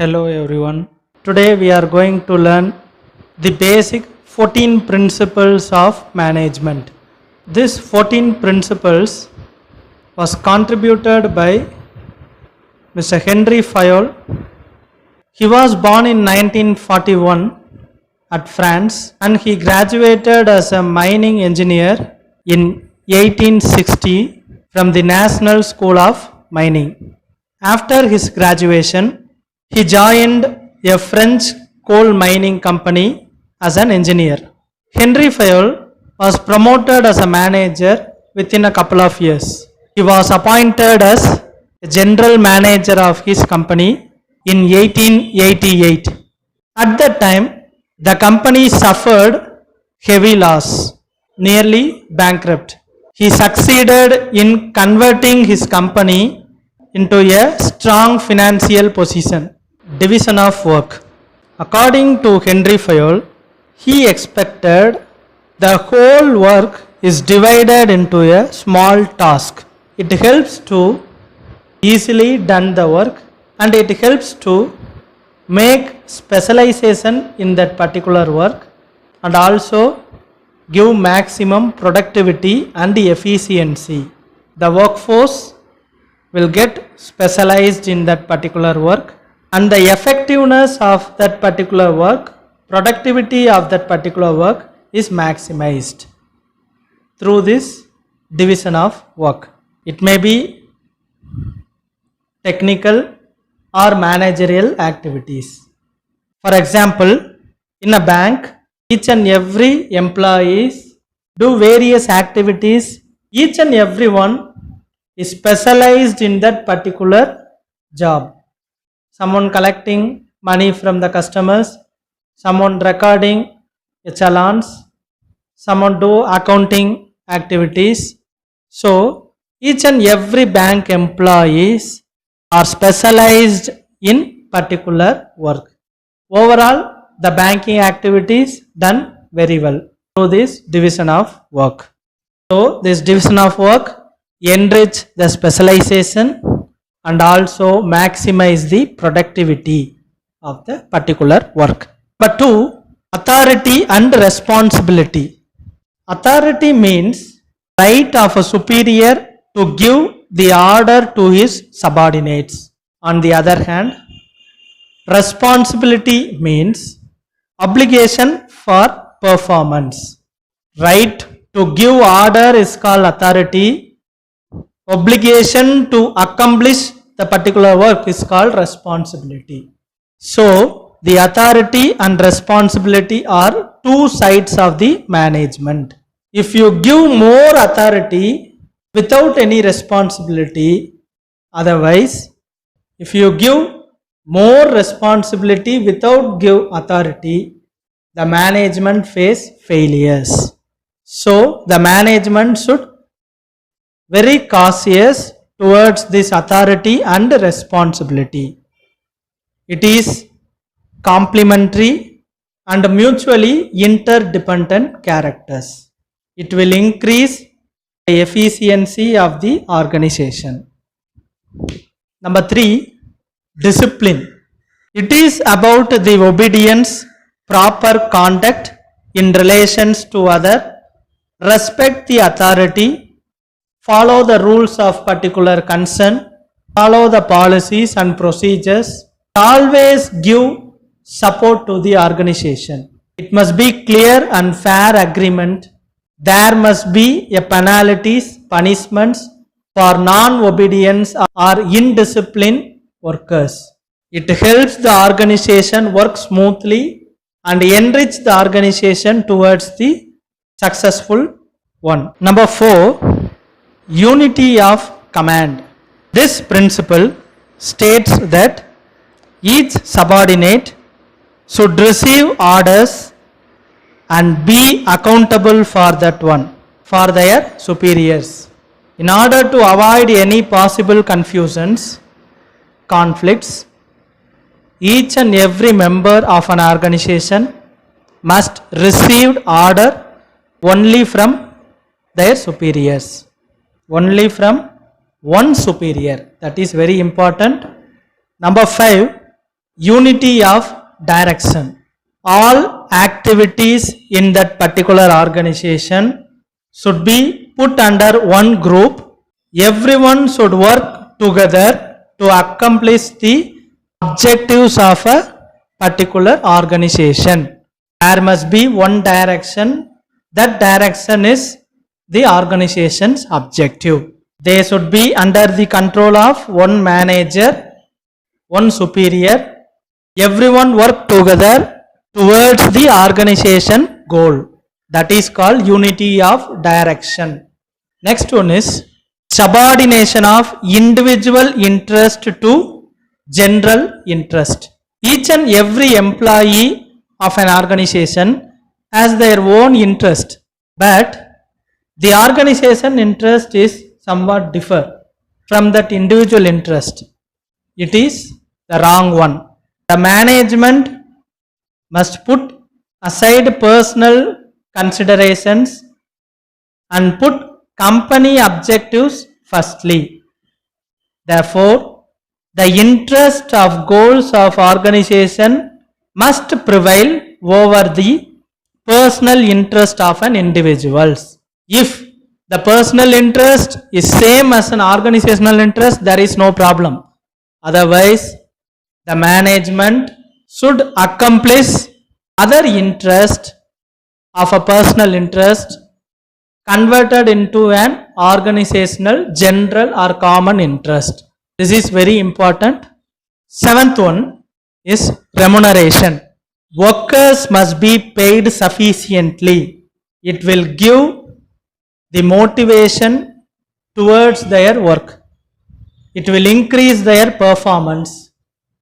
Hello everyone. Today we are going to learn the basic 14 principles of management. This 14 principles was contributed by Mr. Henry Fayol. He was born in 1941 at France and he graduated as a mining engineer in 1860 from the National School of Mining. After his graduation, he joined a French coal mining company as an engineer. Henry Fayol was promoted as a manager within a couple of years. He was appointed as a general manager of his company in 1888. At that time, the company suffered heavy loss, nearly bankrupt. He succeeded in converting his company into a strong financial position. Division of work. According to Henry Fayol, he expected the whole work is divided into a small task. It helps to easily done the work and it helps to make specialization in that particular work and also give maximum productivity and efficiency. The workforce will get specialized in that particular work and the effectiveness of that particular work, productivity of that particular work is maximized through this division of work. It may be technical or managerial activities. For example, in a bank, each and every employees do various activities. Each and every one is specialized in that particular job. Someone collecting money from the customers, someone recording challans, someone do accounting activities. So each and every bank employees are specialized in particular work. Overall, the banking activities done very well through this division of work. So this division of work enrich the specialization and also maximize the productivity of the particular work. But 2, authority and responsibility. Authority means right of a superior to give the order to his subordinates. On the other hand, responsibility means obligation for performance. Right to give order is called authority. Obligation to accomplish the particular work is called responsibility. So, the authority and responsibility are two sides of the management. If you give more authority without any responsibility, otherwise, if you give more responsibility without give authority, the management face failures. So, the management should very cautious towards this authority and responsibility. It is complementary and mutually interdependent characters. It will increase the efficiency of the organization. Number 3, discipline. It is about the obedience, proper conduct in relations to other, respect the authority, follow the rules of particular concern, follow the policies and procedures, always give support to the organization. It must be clear and fair agreement. There must be a penalties, punishments for non-obedience or indisciplined workers. It helps the organization work smoothly and enrich the organization towards the successful one. Number 4, unity of command. This principle states that each subordinate should receive orders and be accountable for that one, for their superiors. In order to avoid any possible confusions, conflicts, each and every member of an organization must receive order only from their superiors. Only from one superior. That is very important. Number 5, unity of direction. All activities in that particular organization should be put under one group. Everyone should work together to accomplish the objectives of a particular organization. There must be one direction. That direction is the organization's objective. They should be under the control of one manager, one superior. Everyone work together towards the organization goal. That is called unity of direction. Next one is subordination of individual interest to general interest. Each and every employee of an organization has their own interest, but the organization interest is somewhat differ from that individual interest. It is the wrong one. The management must put aside personal considerations and put company objectives firstly. Therefore, the interest of goals of organization must prevail over the personal interest of an individuals. If the personal interest is same as an organizational interest, there is no problem. Otherwise, the management should accomplish other interest of a personal interest converted into an organizational general or common interest. This is very important. Seventh one is remuneration. Workers must be paid sufficiently. It will give the motivation towards their work. It will increase their performance.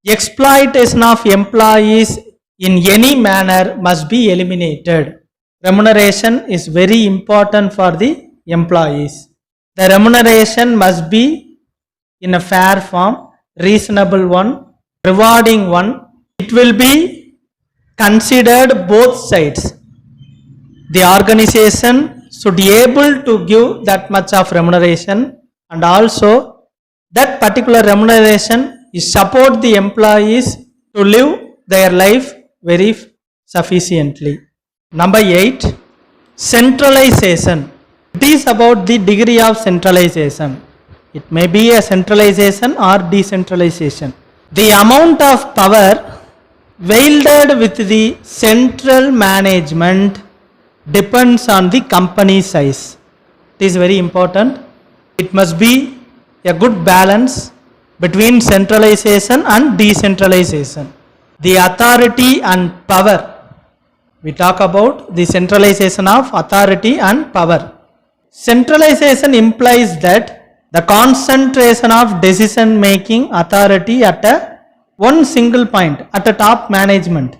Exploitation of employees in any manner must be eliminated. Remuneration is very important for the employees. The remuneration must be in a fair form, reasonable one, rewarding one. It will be considered both sides. The organization should be able to give that much of remuneration, and also that particular remuneration is support the employees to live their life very sufficiently. Number 8, centralization. It is about the degree of centralization. It may be a centralization or decentralization. The amount of power wielded with the central management depends on the company size. It is very important. It must be a good balance between centralization and decentralization. The authority and power. We talk about the centralization of authority and power. Centralization implies that the concentration of decision making authority at a one single point, at a top management.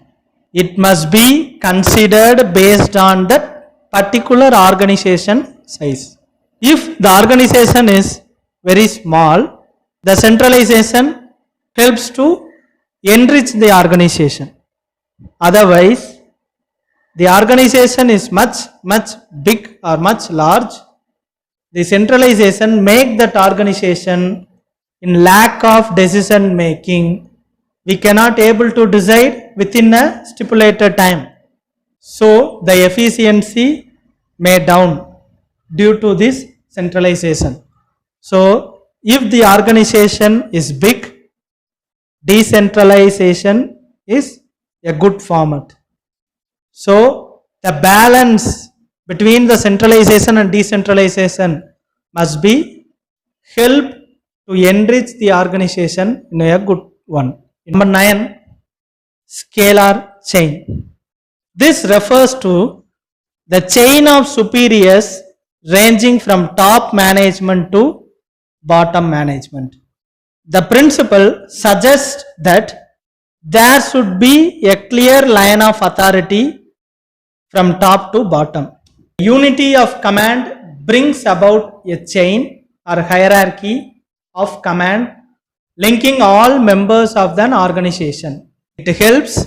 It must be considered based on that particular organization size. If the organization is very small, the centralization helps to enrich the organization. Otherwise, the organization is much big or much large, the centralization make that organization in lack of decision making. We cannot able to decide within a stipulated time. So the efficiency may down due to this centralization. So if the organization is big, decentralization is a good format. So the balance between the centralization and decentralization must be help to enrich the organization in a good one. Number 9, scalar chain. This refers to the chain of superiors ranging from top management to bottom management. The principle suggests that there should be a clear line of authority from top to bottom. Unity of command brings about a chain or hierarchy of command linking all members of an organization. It helps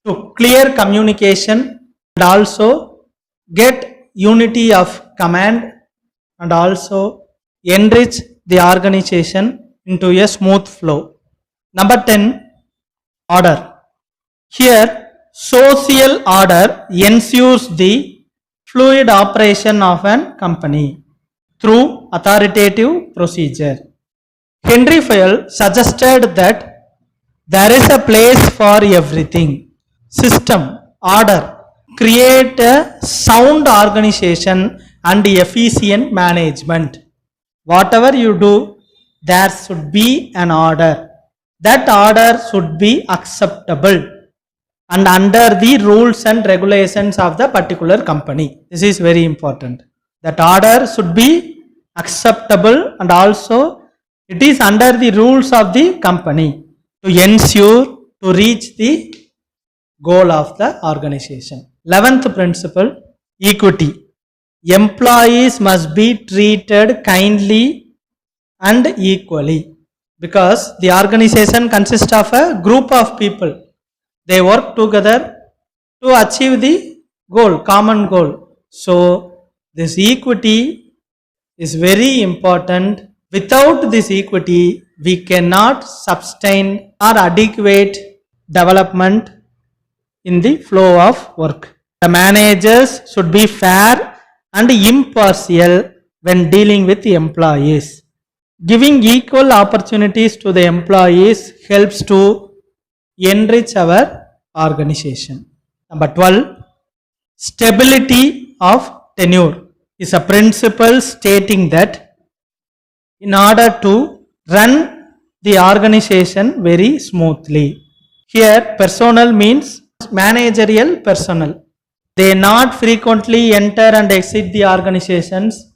to clear communication and also get unity of command and also enrich the organization into a smooth flow. Number 10, order. Here, social order ensures the fluid operation of an company through authoritative procedure. Henry Fayol suggested that there is a place for everything. System, order, create a sound organization and efficient management. Whatever you do, there should be an order. That order should be acceptable and under the rules and regulations of the particular company. This is very important. That order should be acceptable and also it is under the rules of the company to ensure to reach the goal of the organization. 11th principle, equity. Employees must be treated kindly and equally because the organization consists of a group of people. They work together to achieve the goal, common goal. So this equity is very important. Without this equity, we cannot sustain or adequate development in the flow of work. The managers should be fair and impartial when dealing with the employees. Giving equal opportunities to the employees helps to enrich our organization. Number 12, stability of tenure is a principle stating that in order to run the organization very smoothly. Here personnel means managerial personnel. They not frequently enter and exit the organizations.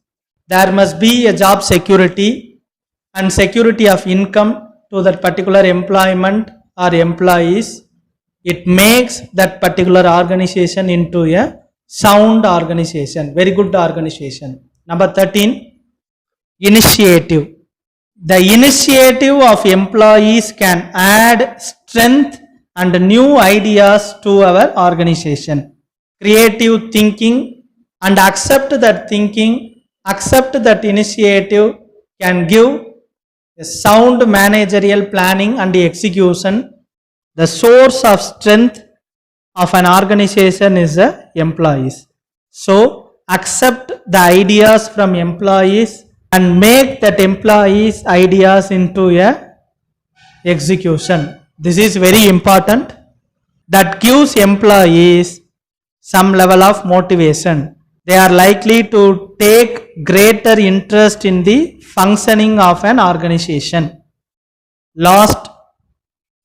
There must be a job security and security of income to that particular employment or employees. It makes that particular organization into a sound organization, very good organization. Number 13, initiative. The initiative of employees can add strength and new ideas to our organization. Creative thinking and accept that thinking, accept that initiative can give a sound managerial planning and execution. The source of strength of an organization is the employees. So accept the ideas from employees and make that employees ideas into a execution. This is very important. That gives employees some level of motivation. They are likely to take greater interest in the functioning of an organization. Last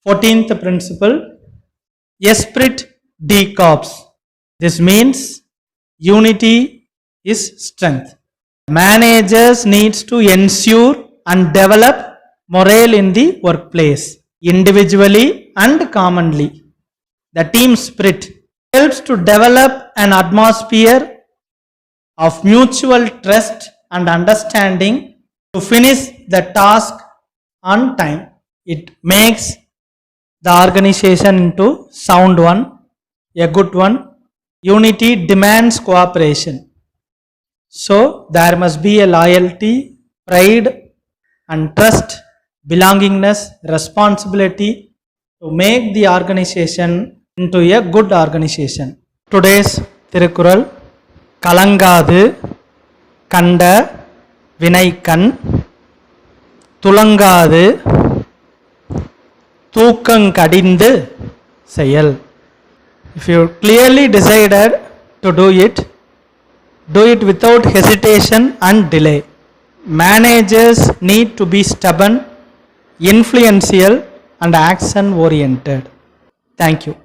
14th principle, esprit de corps. This means unity is strength. Managers needs to ensure and develop morale in the workplace, individually and commonly. The team spirit helps to develop an atmosphere of mutual trust and understanding to finish the task on time. It makes the organization into sound one, a good one. Unity demands cooperation. So there must be a loyalty, pride and trust, belongingness, responsibility to make the organization into a good organization. Today's Tirukkural, கலங்காது கண்ட வினைக்கண் துலங்காது தூக்கங்கடிந்து செயல். If you clearly decided to do it without hesitation and delay. Managers need to be stubborn, influential and action oriented. Thank you.